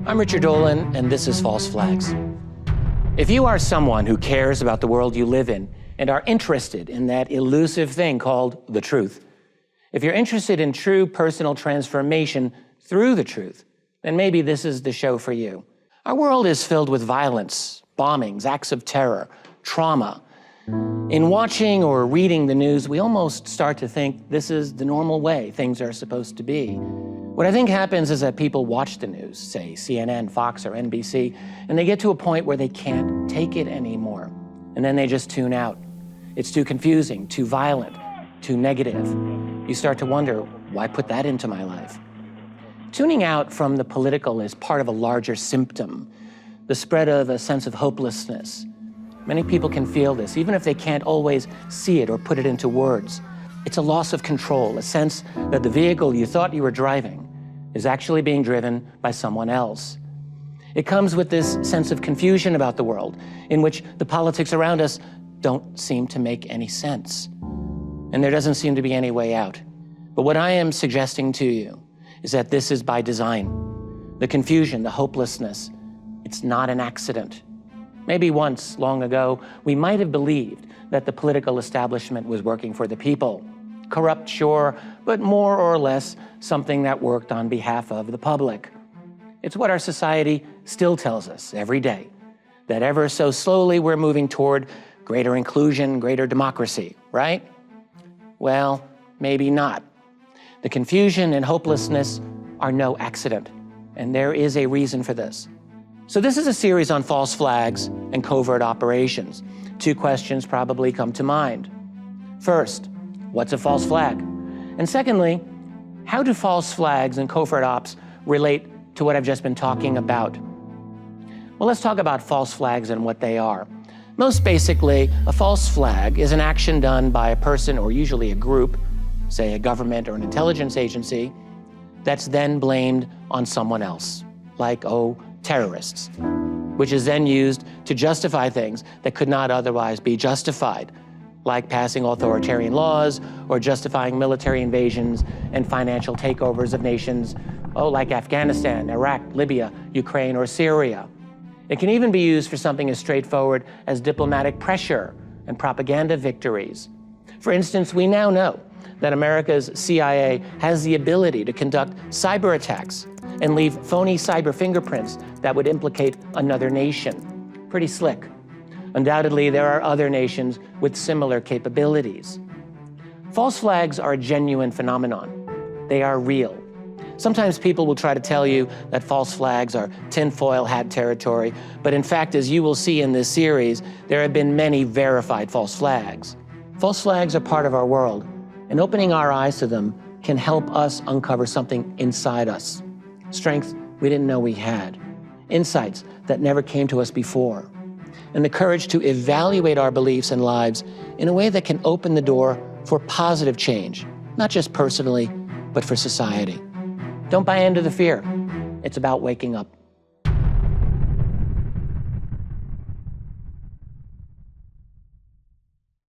I'm Richard Dolan, and this is False Flags. If you are someone who cares about the world you live in and are interested in that elusive thing called the truth, if you're interested in true personal transformation through the truth, then maybe this is the show for you. Our world is filled with violence, bombings, acts of terror, trauma. In watching or reading the news, we almost start to think this is the normal way things are supposed to be. What I think happens is that people watch the news, say CNN, Fox, or NBC, and they get to a point where they can't take it anymore. And then they just tune out. It's too confusing, too violent, too negative. You start to wonder, why put that into my life? Tuning out from the political is part of a larger symptom, the spread of a sense of hopelessness. Many people can feel this, even if they can't always see it or put it into words. It's a loss of control, a sense that the vehicle you thought you were driving is actually being driven by someone else. It comes with this sense of confusion about the world, in which the politics around us don't seem to make any sense. And there doesn't seem to be any way out. But what I am suggesting to you is that this is by design. The confusion, the hopelessness, it's not an accident. Maybe once, long ago, we might have believed that the political establishment was working for the people. Corrupt, sure, but more or less something that worked on behalf of the public. It's what our society still tells us every day, that ever so slowly we're moving toward greater inclusion, greater democracy, right? Well, maybe not. The confusion and hopelessness are no accident, and there is a reason for this. So this is a series on false flags and covert operations. Two questions probably come to mind. First, what's a false flag? And secondly, how do false flags and covert ops relate to what I've just been talking about? Well, let's talk about false flags and what they are. Most basically, a false flag is an action done by a person or usually a group, say a government or an intelligence agency, that's then blamed on someone else, like, terrorists, which is then used to justify things that could not otherwise be justified, like passing authoritarian laws or justifying military invasions and financial takeovers of nations, like Afghanistan, Iraq, Libya, Ukraine, or Syria. It can even be used for something as straightforward as diplomatic pressure and propaganda victories. For instance, we now know that America's CIA has the ability to conduct cyber attacks and leave phony cyber fingerprints that would implicate another nation. Pretty slick. Undoubtedly, there are other nations with similar capabilities. False flags are a genuine phenomenon. They are real. Sometimes people will try to tell you that false flags are tinfoil hat territory, but in fact, as you will see in this series, there have been many verified false flags. False flags are part of our world, and opening our eyes to them can help us uncover something inside us. Strength we didn't know we had, insights that never came to us before, and the courage to evaluate our beliefs and lives in a way that can open the door for positive change, not just personally, but for society. Don't buy into the fear. It's about waking up.